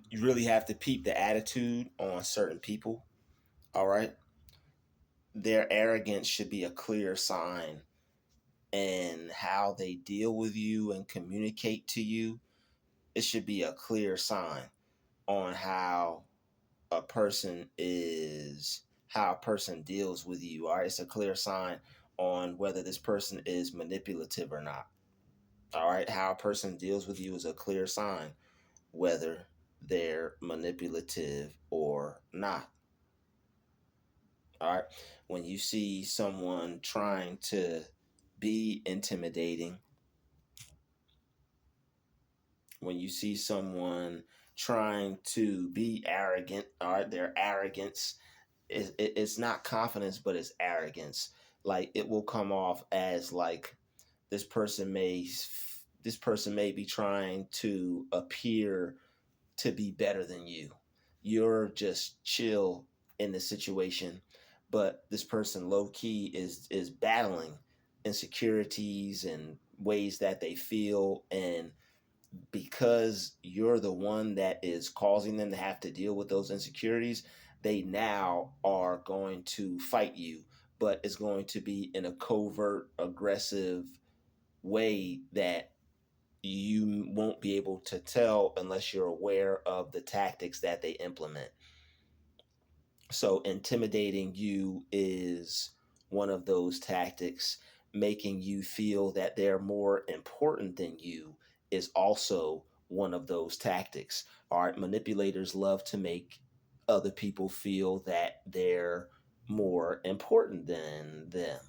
You really have to peep the attitude on certain people. All right. Their arrogance should be a clear sign, and how they deal with you and communicate to you, it should be a clear sign on how a person deals with you. All right. It's a clear sign on whether this person is manipulative or not. All right. How a person deals with you is a clear sign whether they're manipulative or not. All right. When you see someone trying to be intimidating, when you see someone trying to be arrogant, all right, their arrogance it's not confidence, but it's arrogance. Like it will come off as like this person may this person may be trying to appear to be better than you. You're just chill in the situation, but this person low key is battling insecurities and ways that they feel, and because you're the one that is causing them to have to deal with those insecurities, they now are going to fight you, but it's going to be in a covert, aggressive way that you won't be able to tell unless you're aware of the tactics that they implement. So, intimidating you is one of those tactics. Making you feel that they're more important than you is also one of those tactics. All right, manipulators love to make other people feel that they're more important than them.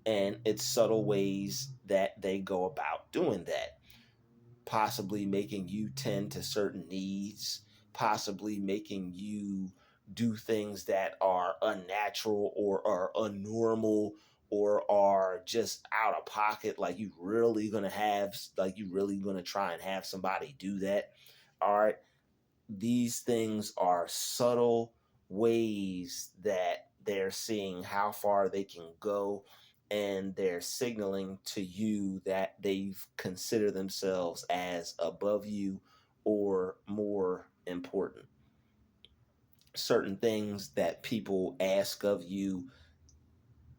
And it's subtle ways that they go about doing that, possibly making you tend to certain needs, possibly making you do things that are unnatural or are unnormal or are just out of pocket. Like you really gonna try and have somebody do that. All right. These things are subtle ways that they're seeing how far they can go, and they're signaling to you that they've considered themselves as above you or more important. Certain things that people ask of you,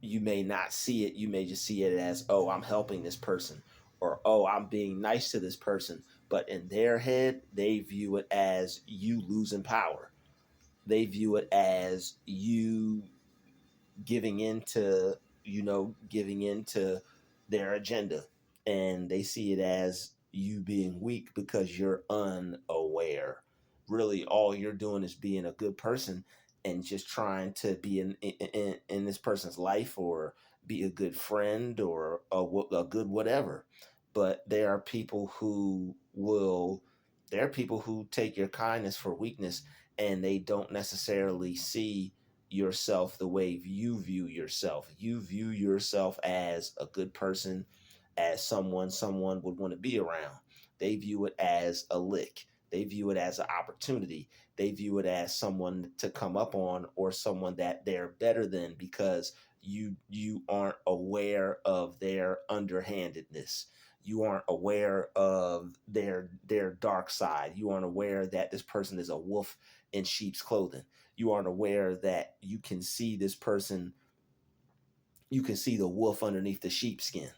you may not see it. You may just see it as, oh, I'm helping this person, or oh, I'm being nice to this person. But in their head, they view it as you losing power. They view it as you giving into, giving into their agenda. And they see it as you being weak because you're unaware. Really, all you're doing is being a good person and just trying to be in this person's life, or be a good friend, or a good whatever. But there are people who take your kindness for weakness, and they don't necessarily see yourself the way you view yourself. You view yourself as a good person, as someone would want to be around. They view it as a lick. They view it as an opportunity. They view it as someone to come up on, or someone that they're better than, because you aren't aware of their underhandedness. You aren't aware of their dark side. You aren't aware that this person is a wolf in sheep's clothing. You aren't aware that you can see the wolf underneath the sheepskin.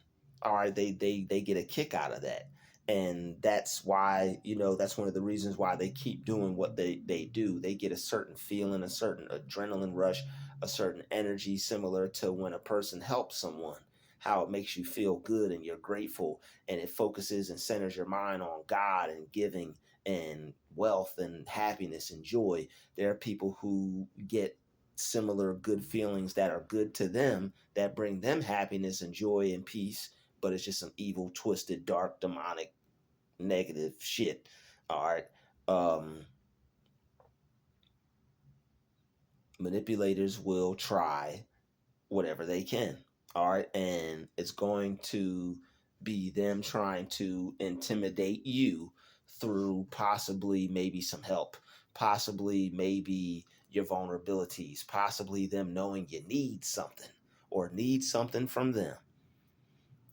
All right, they get a kick out of that. And that's why, that's one of the reasons why they keep doing what they do. They get a certain feeling, a certain adrenaline rush, a certain energy, similar to when a person helps someone, how it makes you feel good and you're grateful, and it focuses and centers your mind on God and giving and wealth and happiness and joy. There are people who get similar good feelings that are good to them, that bring them happiness and joy and peace, but it's just some evil, twisted, dark, demonic, negative shit. All right. Um, Manipulators will try whatever they can. All right. And it's going to be them trying to intimidate you through possibly maybe some help, possibly maybe your vulnerabilities, possibly them knowing you need something or need something from them.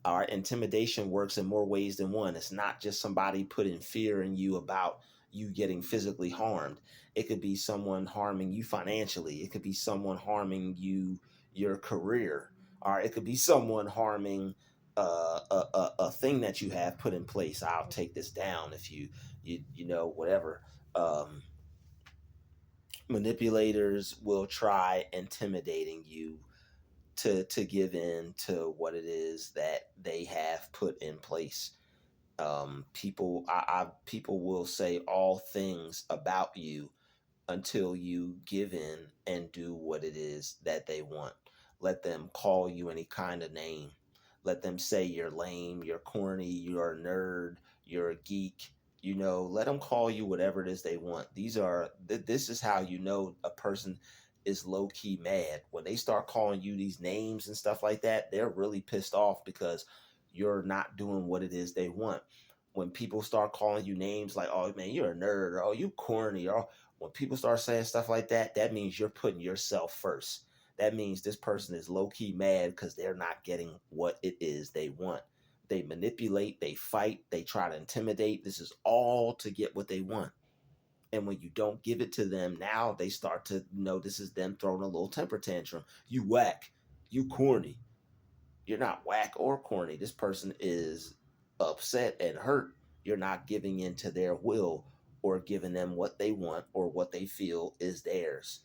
All right. Intimidation works in more ways than one. It's not just somebody putting fear in you about you getting physically harmed. It could be someone harming you financially. It could be someone harming you, your career. Or it could be someone harming a thing that you have put in place. I'll take this down if you know, whatever. Um, Manipulators will try intimidating you to give in to what it is that they have put in place. People will say all things about you until you give in and do what it is that they want. Let them call you any kind of name. Let them say you're lame, you're corny, you're a nerd, you're a geek. You know, let them call you whatever it is they want. This is how you know a person is low key mad. When they start calling you these names and stuff like that, they're really pissed off because you're not doing what it is they want. When people start calling you names like, oh man, you're a nerd, or oh, you corny, or when people start saying stuff like that, that means you're putting yourself first. That means this person is low key mad because they're not getting what it is they want. They manipulate, they fight, they try to intimidate. This is all to get what they want. And when you don't give it to them, now they start to know this is them throwing a little temper tantrum. You whack, you corny. You're not whack or corny. This person is upset and hurt. You're not giving in to their will or giving them what they want or what they feel is theirs.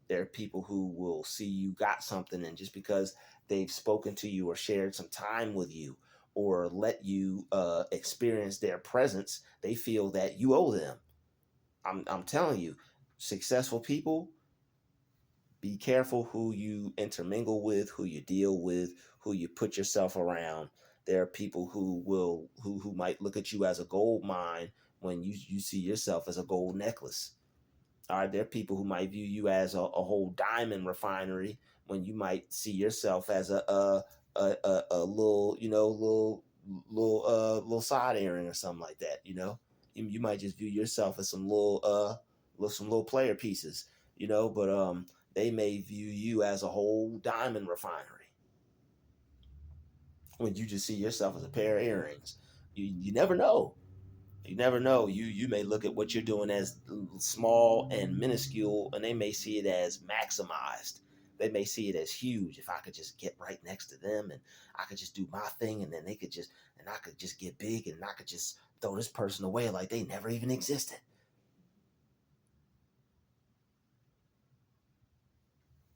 There are people who will see you got something, and just because they've spoken to you or shared some time with you or let you experience their presence, they feel that you owe them. I'm telling you, successful people, be careful who you intermingle with, who you deal with, who you put yourself around. There are people who might look at you as a gold mine when you see yourself as a gold necklace. All right, there are people who might view you as a whole diamond refinery when you might see yourself as a little, you know, little side airing or something like that. You know, you might just view yourself as some little player pieces. You know, but they may view you as a whole diamond refinery when you just see yourself as a pair of earrings. You never know. You never know. You may look at what you're doing as small and minuscule, and they may see it as maximized. They may see it as huge. If I could just get right next to them, and I could just do my thing, and then I could just get big, and I could just throw this person away like they never even existed.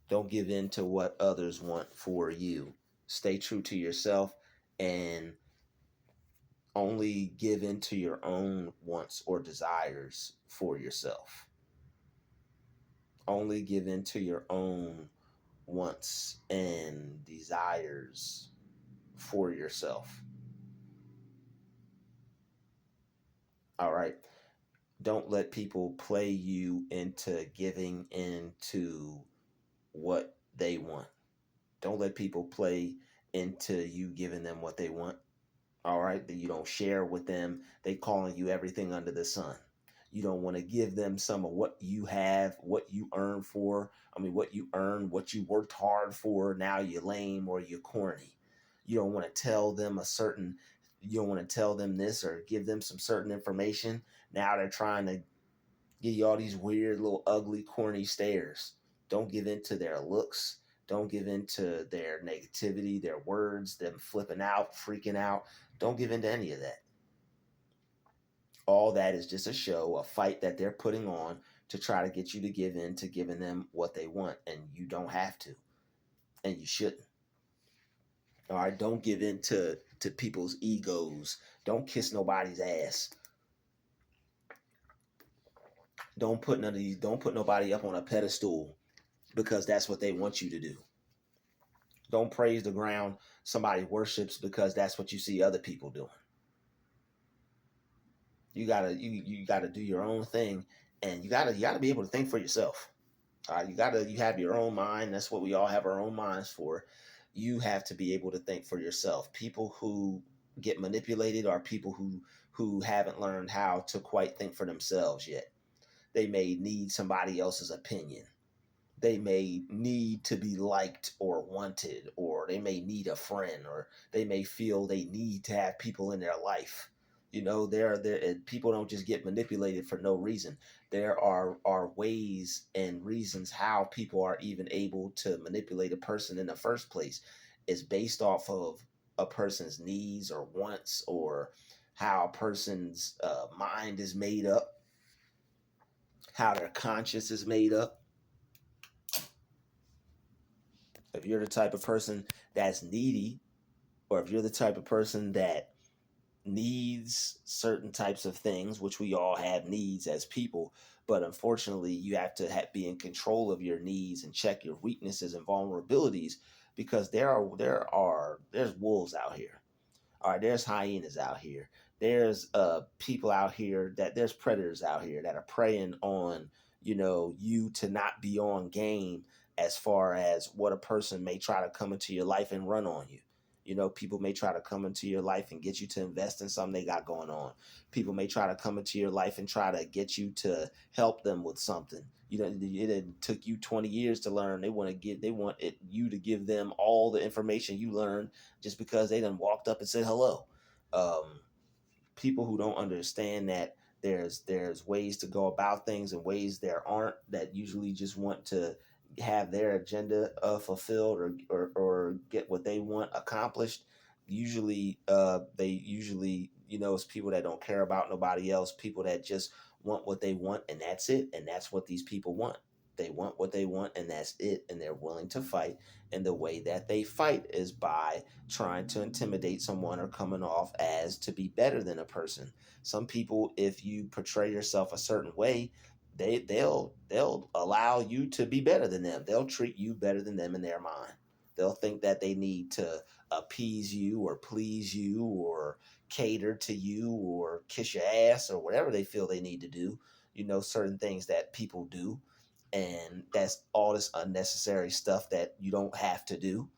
Don't give in to what others want for you. Stay true to yourself and only give in to your own wants or desires for yourself. Only give in to your own wants and desires for yourself. All right. Don't let people play you into giving into what they want. Don't let people play into you giving them what they want. All right, that you don't share with them. They calling you everything under the sun. You don't want to give them some of what you have, what you earn for. I mean, what you earn, what you worked hard for. Now you're lame or you're corny. You don't want to tell them you don't want to tell them this or give them some certain information. Now they're trying to give you all these weird little ugly corny stares. Don't give in to their looks. Don't give in to their negativity, their words, them flipping out, freaking out. Don't give in to any of that. All that is just a show, a fight that they're putting on to try to get you to give in to giving them what they want. And you don't have to. And you shouldn't. All right. Don't give in to people's egos. Don't kiss nobody's ass. Don't put nobody up on a pedestal because that's what they want you to do. Don't praise the ground somebody worships because that's what you see other people doing. You gotta do your own thing, and you gotta be able to think for yourself. You have your own mind. That's what we all have our own minds for. You have to be able to think for yourself. People who get manipulated are people who haven't learned how to quite think for themselves yet. They may need somebody else's opinion. They may need to be liked or wanted, or they may need a friend, or they may feel they need to have people in their life. And people don't just get manipulated for no reason. There are ways and reasons how people are even able to manipulate a person in the first place. It's based off of a person's needs or wants, or how a person's mind is made up, how their conscience is made up. If you're the type of person that's needy, or if you're the type of person that needs certain types of things, which we all have needs as people, but unfortunately, you have to be in control of your needs and check your weaknesses and vulnerabilities, because there's wolves out here. All right, there's hyenas out here. There's people out here, that there's predators out here that are preying on, you to not be on game, as far as what a person may try to come into your life and run on you. People may try to come into your life and get you to invest in something they got going on. People may try to come into your life and try to get you to help them with something. It took you 20 years to learn. You to give them all the information you learned, just because they done walked up and said hello. Um, People who don't understand that there's ways to go about things and ways there aren't, that usually just want to have their agenda fulfilled, or get what they want accomplished. Usually it's people that don't care about nobody else, people that just want what they want, and that's it, and that's what these people want. They want what they want, and that's it, and they're willing to fight. And the way that they fight is by trying to intimidate someone, or coming off as to be better than a person. Some people, if you portray yourself a certain way, they'll allow you to be better than them. They'll treat you better than them in their mind. They'll think that they need to appease you, or please you, or cater to you, or kiss your ass, or whatever they feel they need to do. Certain things that people do, and that's all this unnecessary stuff that you don't have to do.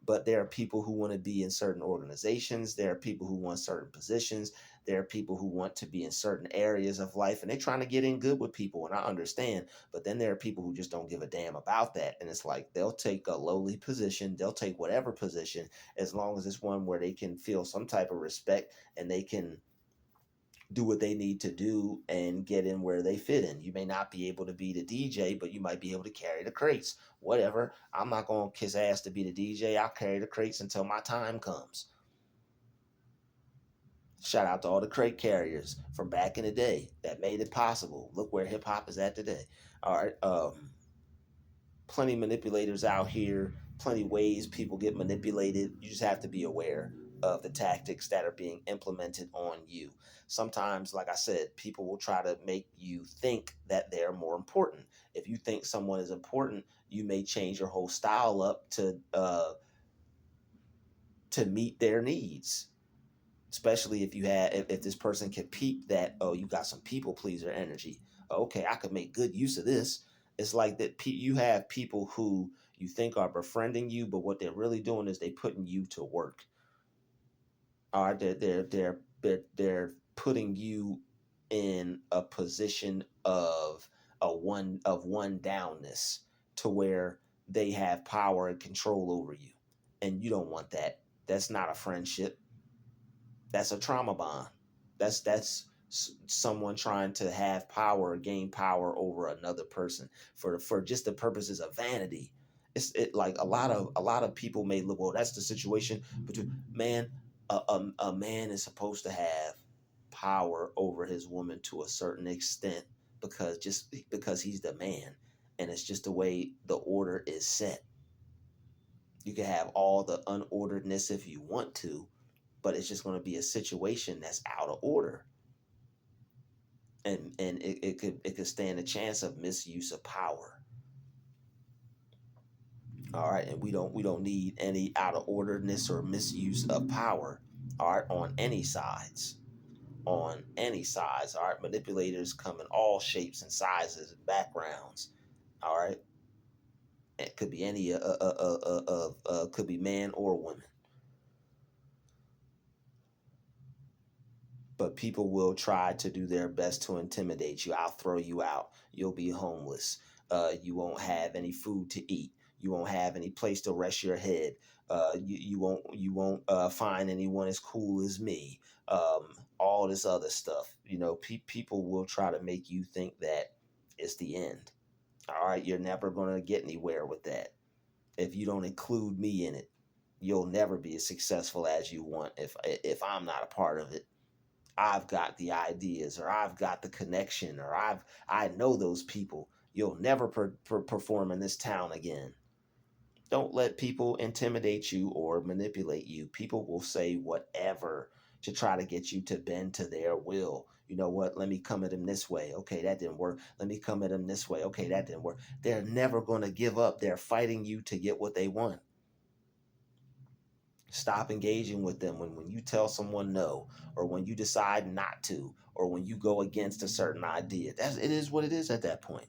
But there are people who want to be in certain organizations. There are people who want certain positions. There are people who want to be in certain areas of life, and they're trying to get in good with people, and I understand. But then there are people who just don't give a damn about that, and it's like they'll take a lowly position, they'll take whatever position, as long as it's one where they can feel some type of respect, and they can do what they need to do and get in where they fit in. You may not be able to be the DJ, but you might be able to carry the crates. Whatever. I'm not going to kiss ass to be the DJ. I'll carry the crates until my time comes. Shout out to all the crate carriers from back in the day that made it possible. Look where hip hop is at today. All right. Plenty of manipulators out here, plenty of ways people get manipulated. You just have to be aware of the tactics that are being implemented on you. Sometimes, like I said, people will try to make you think that they're more important. If you think someone is important, you may change your whole style up to meet their needs. Especially if this person can peep that, oh, you got some people pleaser energy. Okay, I could make good use of this. It's like that. You have people who you think are befriending you, but what they're really doing is they putting you to work. Or they're putting you in a position of one downness, to where they have power and control over you, and you don't want that. That's not a friendship. That's a trauma bond. That's someone trying to have power or gain power over another person for just the purposes of vanity. Like a lot of people may look, well, that's the situation between man. A man is supposed to have power over his woman to a certain extent, because he's the man, and it's just the way the order is set. You can have all the unorderedness if you want to, but it's just going to be a situation that's out of order, and it could stand a chance of misuse of power. All right, and we don't need any out of orderedness or misuse of power. All right, on any sides. On any sides. All right, manipulators come in all shapes and sizes and backgrounds. All right, it could be any could be man or woman. But people will try to do their best to intimidate you. I'll throw you out. You'll be homeless. You won't have any food to eat. You won't have any place to rest your head. You won't find anyone as cool as me. All this other stuff. People will try to make you think that it's the end. All right, you're never gonna get anywhere with that if you don't include me in it. You'll never be as successful as you want if I'm not a part of it. I've got the ideas, or I've got the connection, or I know those people. You'll never perform in this town again. Don't let people intimidate you or manipulate you. People will say whatever to try to get you to bend to their will. You know what? Let me come at them this way. Okay, that didn't work. Let me come at them this way. Okay, that didn't work. They're never going to give up. They're fighting you to get what they want. Stop engaging with them when you tell someone no, or when you decide not to, or when you go against a certain idea. It is what it is at that point.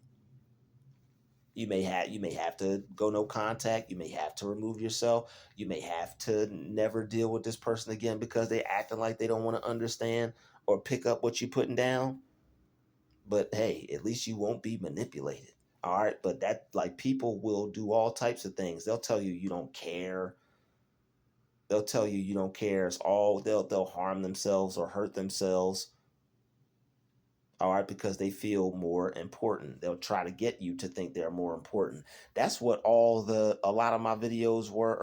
You may have to go no contact. You may have to remove yourself. You may have to never deal with this person again because they acting like they don't want to understand or pick up what you're putting down. But hey, at least you won't be manipulated. All right. But that, like, people will do all types of things. They'll tell you you don't care. They'll tell you you don't care. It's all they'll harm themselves or hurt themselves. All right, because they feel more important. They'll try to get you to think they're more important. That's what a lot of my videos were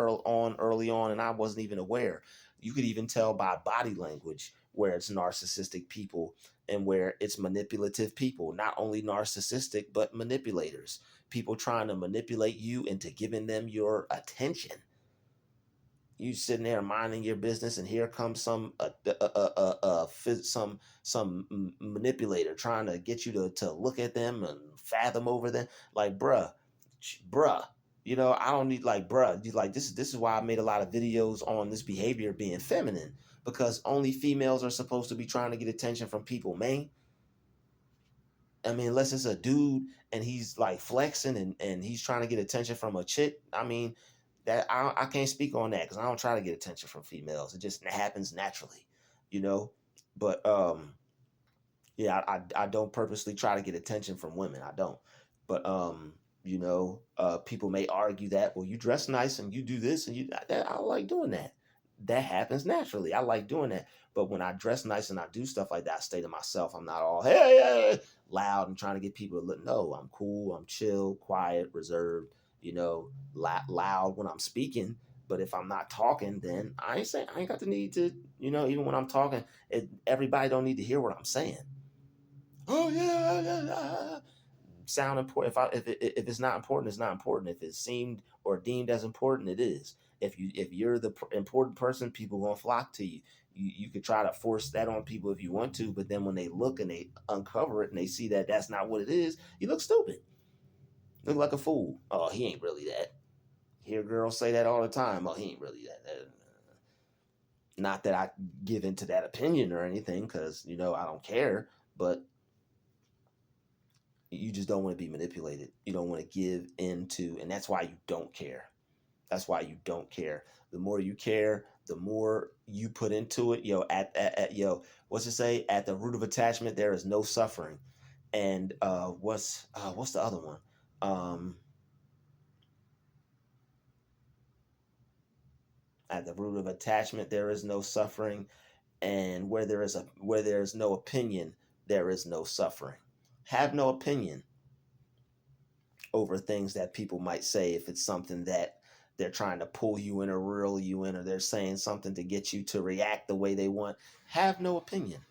early on, and I wasn't even aware. You could even tell by body language where it's narcissistic people and where it's manipulative people. Not only narcissistic, but manipulators. People trying to manipulate you into giving them your attention. You sitting there minding your business, and here comes some manipulator trying to get you to look at them and fathom over them. Like, bruh, I don't need, like, bruh. Like, this is why I made a lot of videos on this behavior being feminine, because only females are supposed to be trying to get attention from people, man. I mean, unless it's a dude and he's like flexing and he's trying to get attention from a chick. I mean, that I can't speak on that because I don't try to get attention from females. It just happens naturally, you know. But yeah, I don't purposely try to get attention from women. I don't. But people may argue that, well, you dress nice and you do this and I like doing that. That happens naturally. I like doing that. But when I dress nice and I do stuff like that, I stay to myself. I'm not all hey, loud and trying to get people to look. No, I'm cool. I'm chill, quiet, reserved. Loud when I'm speaking. But if I'm not talking, then I ain't got the need to. Even when I'm talking, everybody don't need to hear what I'm saying. Oh yeah, yeah, yeah. Sound important. If it's not important, it's not important. If it's seemed or deemed as important, it is. If you're the important person, people gonna flock to you. You could try to force that on people if you want to, but then when they look and they uncover it and they see that that's not what it is, you look stupid. You look like a fool. Oh, he ain't really that. Hear girls say that all the time. Oh, he ain't really that. Not that I give into that opinion or anything, because I don't care, but you just don't want to be manipulated. You don't want to give into, and that's why you don't care. That's why you don't care. The more you care, the more you put into it. What's it say? At the root of attachment, there is no suffering. And what's the other one? At the root of attachment, there is no suffering, and where there is no opinion, there is no suffering. Have no opinion over things that people might say if it's something that they're trying to pull you in or reel you in, or they're saying something to get you to react the way they want. Have no opinion.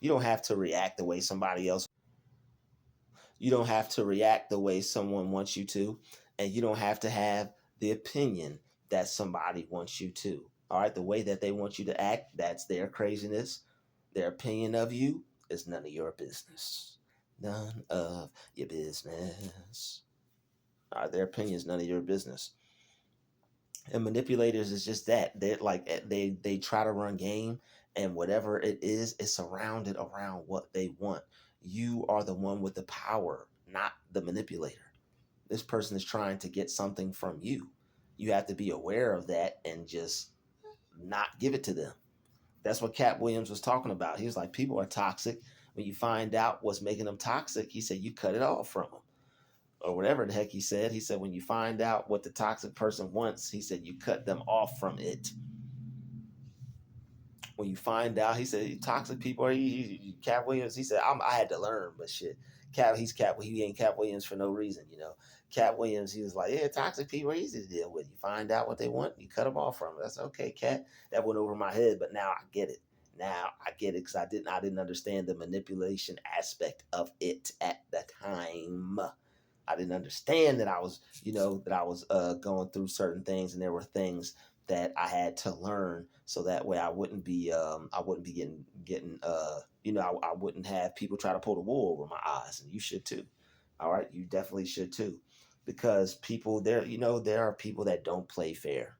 You don't have to react the way somebody else. You don't have to react the way someone wants you to, and you don't have to have the opinion that somebody wants you to. All right, the way that they want you to act, that's their craziness. Their opinion of you is none of your business. None of your business. Their opinion is none of your business. And manipulators is just that. They're like they try to run game, and whatever it is surrounded around what they want. You are the one with the power, not the manipulator. This person is trying to get something from you. You have to be aware of that and just not give it to them. That's what Cat Williams was talking about. He was like, people are toxic. When you find out what's making them toxic, he said, you cut it off from them. or whatever the heck he said. He said, when you find out what the toxic person wants, he said, you cut them off from it. When you find out, he said, toxic people, Cat Williams, he said, I had to learn, but shit. He ain't Cat Williams for no reason, you know. Cat Williams, he was like, yeah, toxic people are easy to deal with. You find out what they want, you cut them off from it. That's okay, Cat. That went over my head, but now I get it. Now I get it because I didn't understand the manipulation aspect of it at the time. I didn't understand that I was going through certain things, and there were things that I had to learn so that way I wouldn't be getting I wouldn't have people try to pull the wool over my eyes, and you should too. All right, you definitely should too, because people there are people that don't play fair.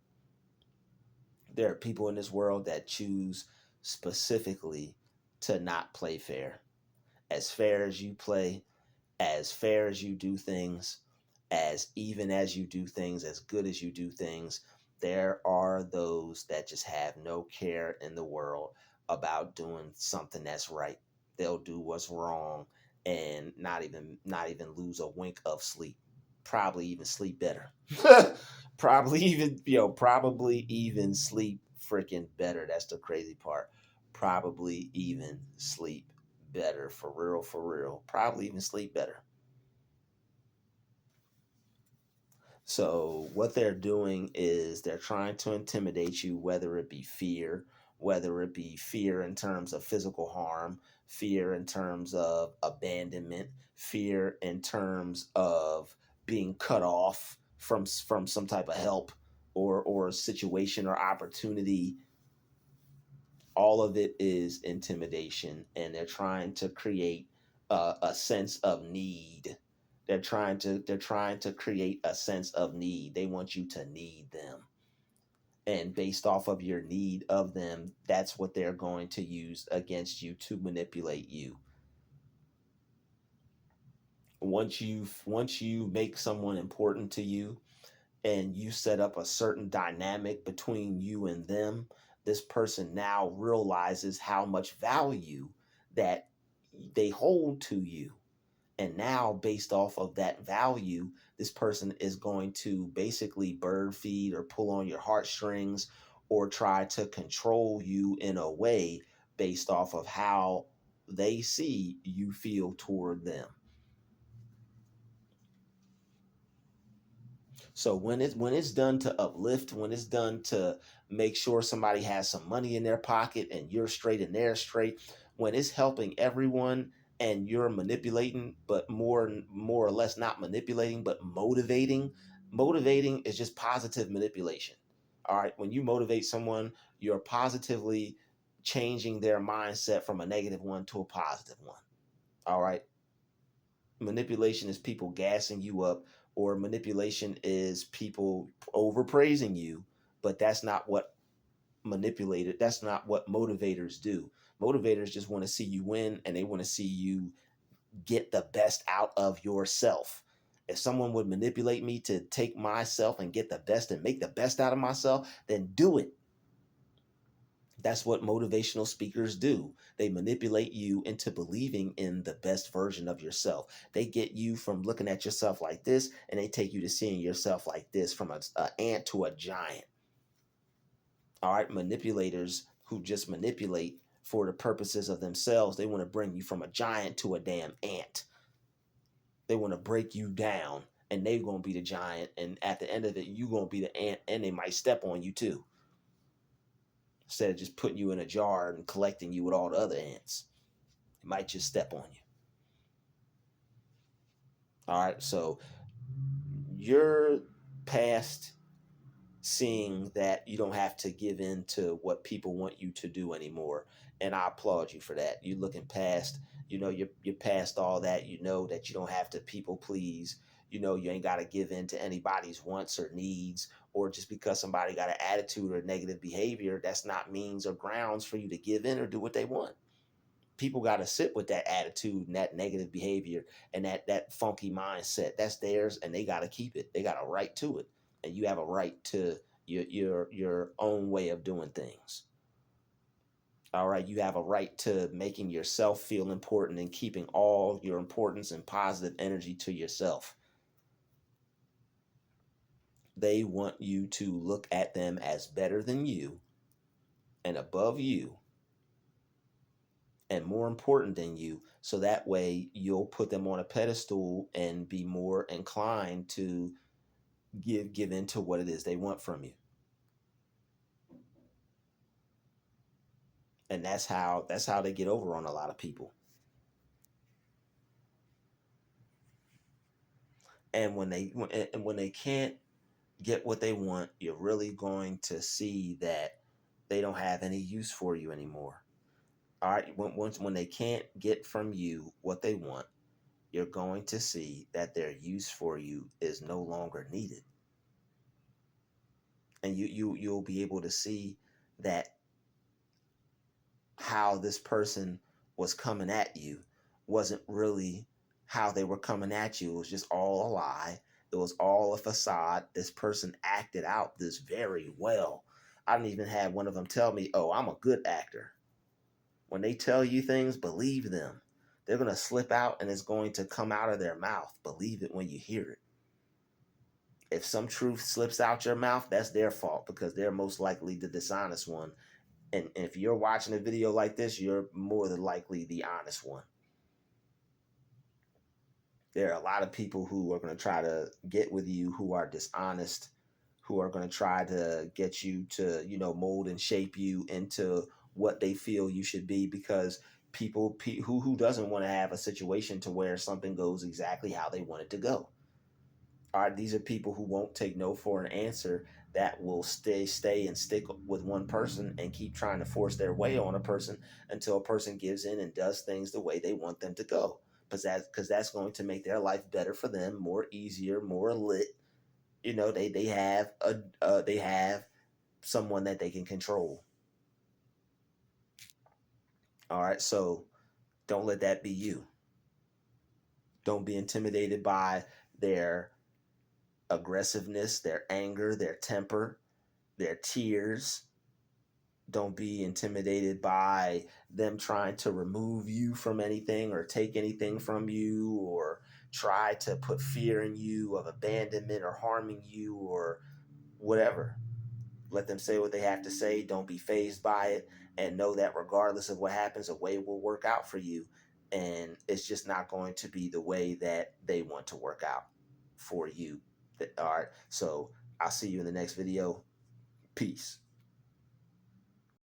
There are people in this world that choose specifically to not play fair. As fair as you play, as fair as you do things, as even as you do things, as good as you do things, there are those that just have no care in the world about doing something that's right. They'll do what's wrong and not even lose a wink of sleep. Probably even sleep better. Probably even sleep freaking better. That's the crazy part. Probably even sleep better, for real, for real. Probably even sleep better. So what they're doing is they're trying to intimidate you, whether it be fear in terms of physical harm, fear in terms of abandonment, fear in terms of being cut off from some type of help or situation or opportunity. All of it is intimidation, and they're trying to create a sense of need. They're trying to create a sense of need. They want you to need them, and based off of your need of them, that's what they're going to use against you to manipulate you. Once you make someone important to you, and you set up a certain dynamic between you and them, this person now realizes how much value that they hold to you. And now, based off of that value, this person is going to basically bird feed or pull on your heartstrings or try to control you in a way based off of how they see you feel toward them. So when it's done to uplift, when it's done to make sure somebody has some money in their pocket and you're straight and they're straight, when it's helping everyone and you're manipulating, but more or less not manipulating, but motivating. Motivating is just positive manipulation. All right. When you motivate someone, you're positively changing their mindset from a negative one to a positive one. All right. Manipulation is people gassing you up, or manipulation is people overpraising you, but that's not what motivators do. Motivators just want to see you win, and they want to see you get the best out of yourself. If someone would manipulate me to take myself and get the best and make the best out of myself, then do it. That's what motivational speakers do. They manipulate you into believing in the best version of yourself. They get you from looking at yourself like this, and they take you to seeing yourself like this, from a ant to a giant. All right, manipulators who just manipulate for the purposes of themselves, they want to bring you from a giant to a damn ant. They want to break you down, and they're going to be the giant, and at the end of it, you're going to be the ant, and they might step on you too, instead of just putting you in a jar and collecting you with all the other ants. It might just step on you. All right. So you're past seeing that you don't have to give in to what people want you to do anymore. And I applaud you for that. You're looking past, you're past all that. You know that you don't have to people please. You ain't got to give in to anybody's wants or needs, or just because somebody got an attitude or negative behavior, that's not means or grounds for you to give in or do what they want. People got to sit with that attitude and that negative behavior and that funky mindset. That's theirs, and they got to keep it. They got a right to it, and you have a right to your own way of doing things. All right, you have a right to making yourself feel important and keeping all your importance and positive energy to yourself. they want you to look at them as better than you and above you and more important than you, so that way you'll put them on a pedestal and be more inclined to give in to what it is they want from you. And that's how they get over on a lot of people. And when they can't get what they want, you're really going to see that they don't have any use for you anymore. All right, when they can't get from you what they want, you're going to see that their use for you is no longer needed. And you'll be able to see that how this person was coming at you wasn't really how they were coming at you. It was just all a lie. It was all a facade. This person acted out this very well. I didn't even have one of them tell me, "Oh, I'm a good actor." When they tell you things, believe them. They're going to slip out and it's going to come out of their mouth. Believe it when you hear it. If some truth slips out your mouth, that's their fault because they're most likely the dishonest one. And if you're watching a video like this, you're more than likely the honest one. There are a lot of people who are going to try to get with you who are dishonest, who are going to try to get you to, mold and shape you into what they feel you should be, because who doesn't want to have a situation to where something goes exactly how they want it to go. All right, these are people who won't take no for an answer, that will stay and stick with one person and keep trying to force their way on a person until a person gives in and does things the way they want them to go. Because that's going to make their life better for them, more easier, more lit. They have someone that they can control. All right, so don't let that be you. Don't be intimidated by their aggressiveness, their anger, their temper, their tears. Don't be intimidated by them trying to remove you from anything or take anything from you, or try to put fear in you of abandonment or harming you or whatever. Let them say what they have to say. Don't be fazed by it, and know that regardless of what happens, a way will work out for you. And it's just not going to be the way that they want to work out for you. All right. So I'll see you in the next video. Peace.